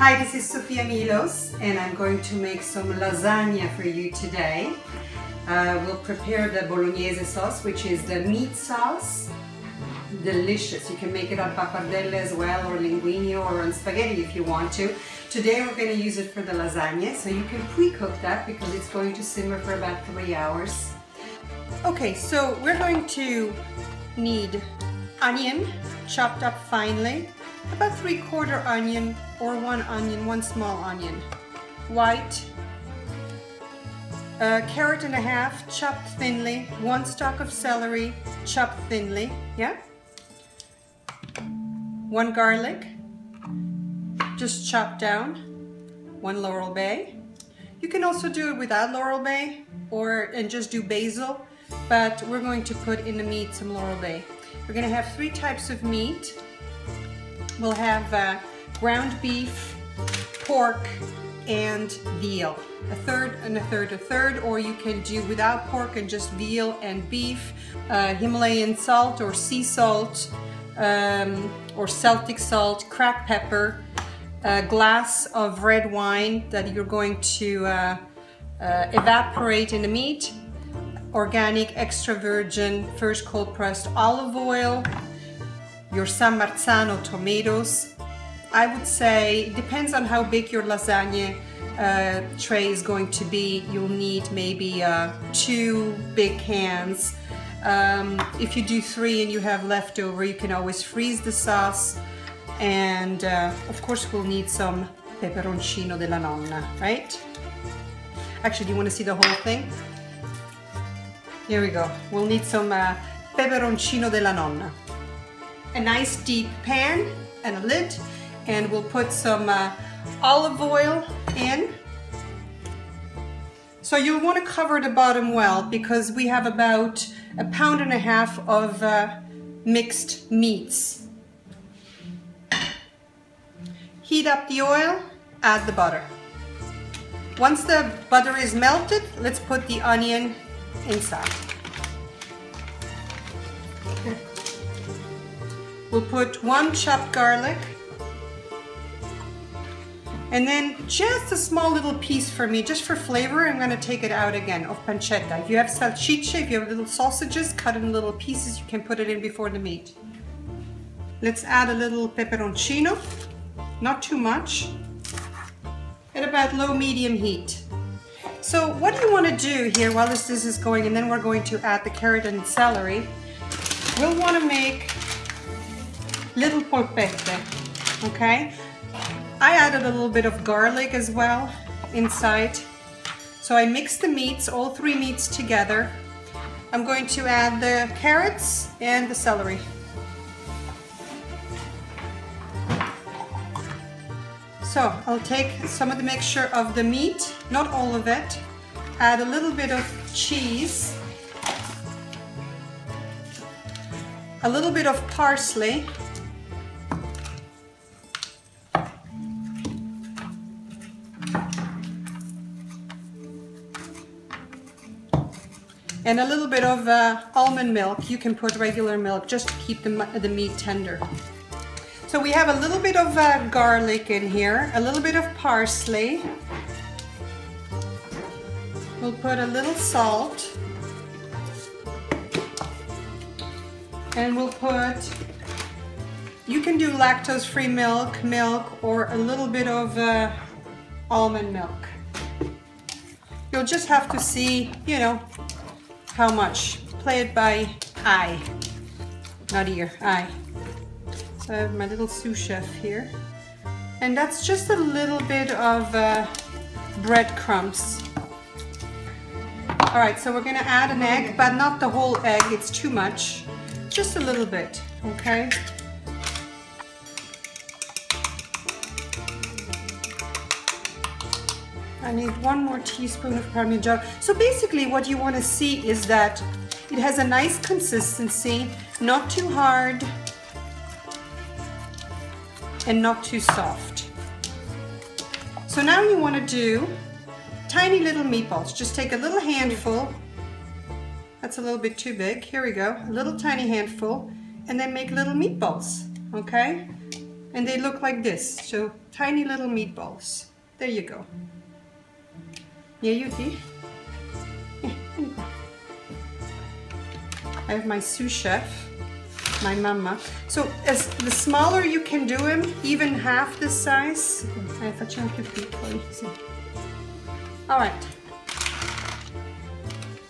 Hi, this is Sofia Milos and I'm going to make some lasagna for you today. We'll prepare the bolognese sauce, which is the meat sauce. Delicious. You can make it on pappardelle as well, or linguine, or on spaghetti if you want to. Today we're going to use it for the lasagna, so you can pre-cook that because it's going to simmer for about 3 hours. Okay, so we're going to need onion chopped up finely, about 3/4 onion or 1 onion, 1 small onion, white, a carrot and a half chopped thinly, 1 stalk of celery chopped thinly, yeah, 1 garlic just chopped down, 1 laurel bay. You can also do it without laurel bay and just do basil, but we're going to put in the meat some laurel bay. We're going to have 3 types of meat. We'll have ground beef, pork, and veal. A third and a third, a third, or you can do without pork and just veal and beef. Himalayan salt or sea salt, or Celtic salt, cracked pepper, a glass of red wine that you're going to evaporate in the meat, organic extra virgin first cold pressed olive oil, your San Marzano tomatoes. I would say, it depends on how big your lasagna tray is going to be. You'll need maybe 2 big cans. If you do 3 and you have leftover, you can always freeze the sauce. And of course we'll need some peperoncino della nonna, right? Actually, do you want to see the whole thing? Here we go. We'll need some peperoncino della nonna. A nice deep pan and a lid, and we'll put some olive oil in. So you'll want to cover the bottom well because we have about 1.5 pounds of mixed meats. Heat up the oil, add the butter. Once the butter is melted, let's put the onion inside. We'll put 1 chopped garlic, and then just a small little piece for me, just for flavor. I'm going to take it out again, of pancetta. If you have salsicce, if you have little sausages cut in little pieces, you can put it in before the meat. Let's add a little peperoncino, not too much, at about low-medium heat. So what do you want to do here while this is going, and then we're going to add the carrot and the celery. We'll want to make little polpette, okay? I added a little bit of garlic as well inside. So I mixed the meats, all 3 meats together. I'm going to add the carrots and the celery. So I'll take some of the mixture of the meat, not all of it, add a little bit of cheese, a little bit of parsley, and a little bit of almond milk. You can put regular milk just to keep the meat tender. So we have a little bit of garlic in here, a little bit of parsley. We'll put a little salt. And we'll put, you can do lactose-free milk, or a little bit of almond milk. You'll just have to see, you know, how much. Play it by eye, not ear, eye. So I have my little sous chef here. And that's just a little bit of breadcrumbs. All right, so we're gonna add an egg, but not the whole egg, it's too much. Just a little bit, okay? I need 1 more teaspoon of Parmesan. So basically what you want to see is that it has a nice consistency, not too hard and not too soft. So now you want to do tiny little meatballs. Just take a little handful. That's a little bit too big. Here we go. A little tiny handful, and then make little meatballs, okay? and they look like this. So tiny little meatballs. There you go. Yeah, you see? I have my sous chef, my mama. So as the smaller you can do them, even half this size. All right.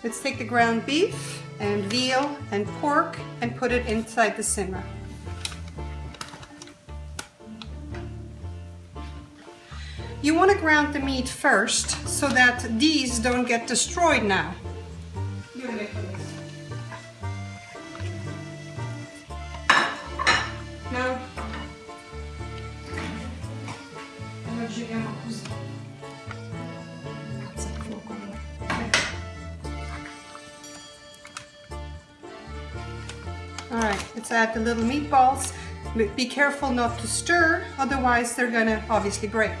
Let's take the ground beef and veal and pork and put it inside the simmer. You want to ground the meat first so that these don't get destroyed now. Now, all right, let's add the little meatballs. Be careful not to stir, otherwise they're gonna obviously break.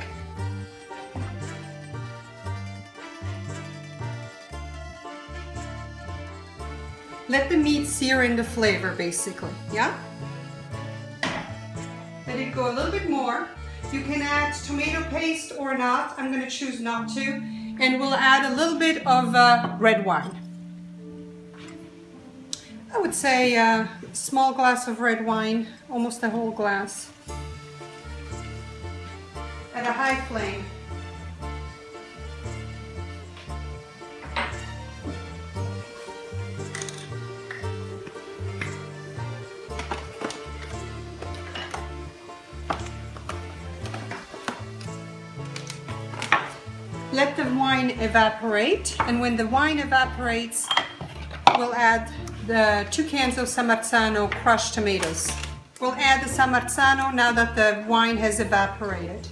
Let the meat sear in the flavor, basically, yeah? Let it go a little bit more. You can add tomato paste or not. I'm gonna choose not to. And we'll add a little bit of red wine. I would say a small glass of red wine, almost a whole glass. At a high flame. Let the wine evaporate, and when the wine evaporates, we'll add the 2 cans of Samarzano crushed tomatoes. We'll add the Samarzano now that the wine has evaporated.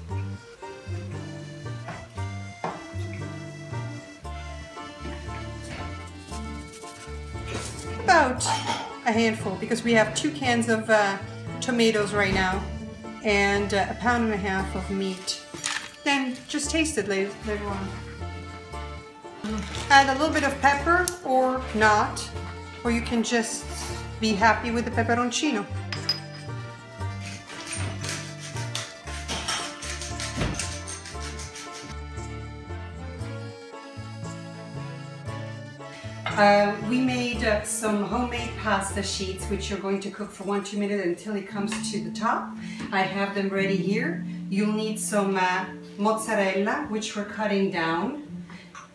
About a handful, because we have 2 cans of tomatoes right now and a pound and a half of meat. Then just taste it later on. Add a little bit of pepper or not, or you can just be happy with the pepperoncino. We made some homemade pasta sheets, which you're going to cook for 1-2 minutes until it comes to the top. I have them ready here. You'll need some mozzarella, which we're cutting down.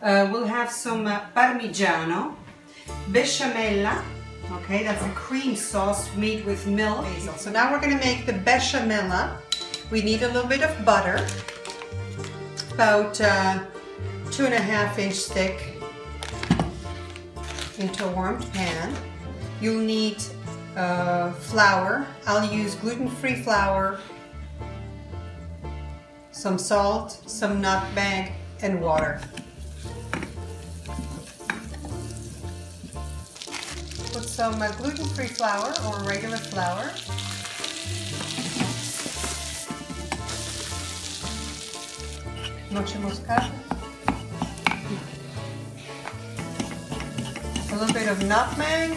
We'll have some parmigiano, bechamel, okay, that's a cream sauce made with milk. So now we're going to make the bechamel. We need a little bit of butter, about 2.5 inch thick, into a warmed pan. You'll need flour. I'll use gluten-free flour, some salt, some nutmeg, and water. Put some gluten-free flour or regular flour. Noce moscata. A little bit of nutmeg.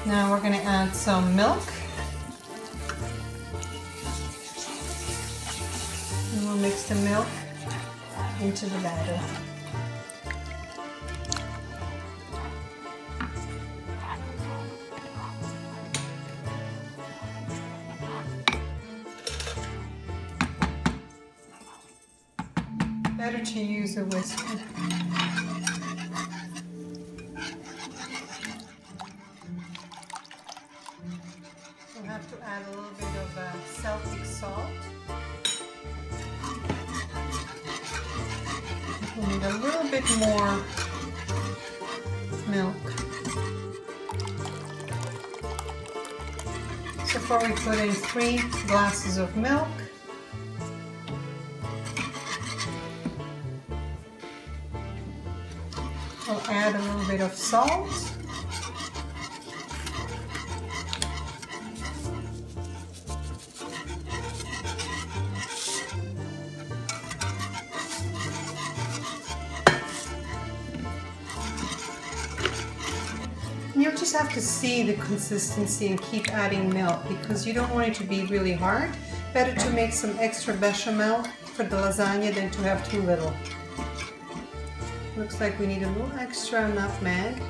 Now we're going to add some milk. And we'll mix the milk into the batter. Better to use a whisker. We'll have to add a little bit of Celtic salt. We need a little bit more milk. So far we put in 3 glasses of milk. We'll add a little bit of salt. you'll just have to see the consistency and keep adding milk because you don't want it to be really hard. Better to make some extra bechamel for the lasagna than to have too little. Looks like we need a little extra nutmeg.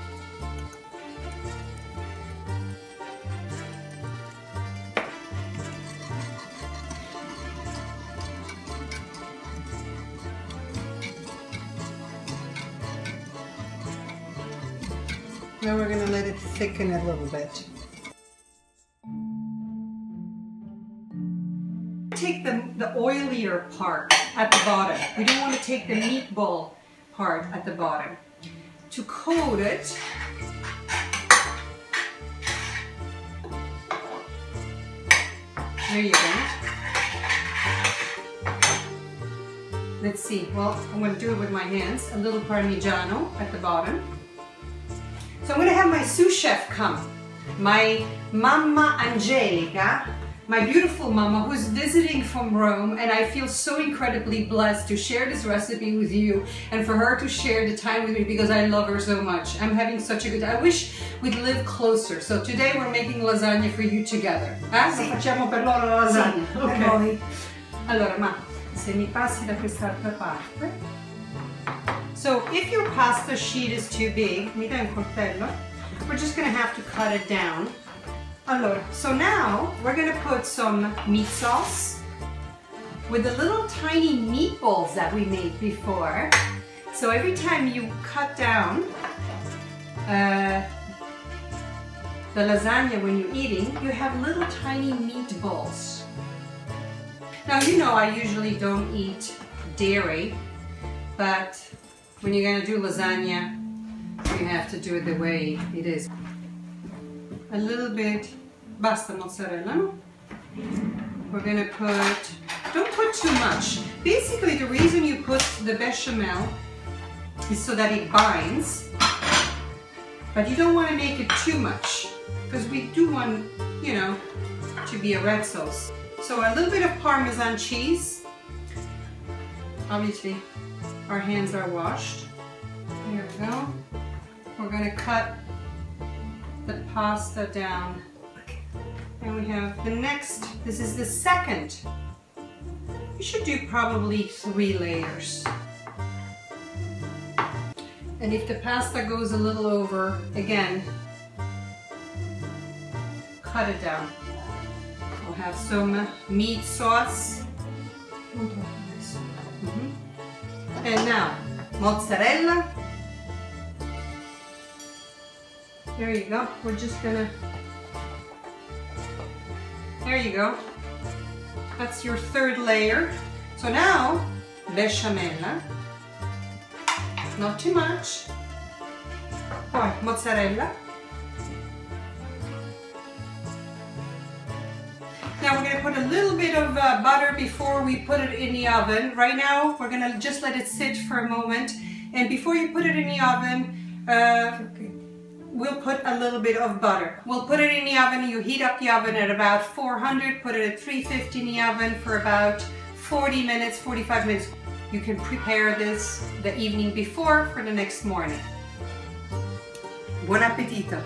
Now we're going to let it thicken a little bit. Take the oilier part at the bottom. We don't want to take the meatball part at the bottom. To coat it, there you go. Let's see, well, I'm going to do it with my hands. A little Parmigiano at the bottom. So I'm going to have my sous chef come, my Mamma Angelica, my beautiful mama who's visiting from Rome, and I feel so incredibly blessed to share this recipe with you and for her to share the time with me because I love her so much. I'm having such a good time. I wish we'd live closer. So today we're making lasagna for you together. Sì. Facciamo per loro la lasagna. Sì. Ok. Allora, ma se mi passi da quest'altra parte. So if your pasta sheet is too big, mi dai un coltello? We're just going to have to cut it down. Allora, so now we're going to put some meat sauce with the little tiny meatballs that we made before. So every time you cut down the lasagna when you're eating, you have little tiny meatballs. Now you know I usually don't eat dairy, but when you're going to do lasagna, you have to do it the way it is. A little bit, basta mozzarella, no? We're going to put, don't put too much. Basically the reason you put the bechamel is so that it binds, but you don't want to make it too much because we do want, you know, to be a red sauce. So a little bit of Parmesan cheese. Obviously our hands are washed. There we go. We're going to cut the pasta down. And we have the next, this is the second. You should do probably 3 layers. And if the pasta goes a little over, again, cut it down. We'll have some meat sauce. And now, mozzarella. There you go. We're just gonna, there you go. That's your 3rd layer. So now, bechamel. Not too much. Poi mozzarella. Now we're going to put a little bit of butter before we put it in the oven. Right now we're going to just let it sit for a moment, and before you put it in the oven, we'll put a little bit of butter. We'll put it in the oven. You heat up the oven at about 400, put it at 350 in the oven for about 40 minutes, 45 minutes. You can prepare this the evening before for the next morning. Buon appetito!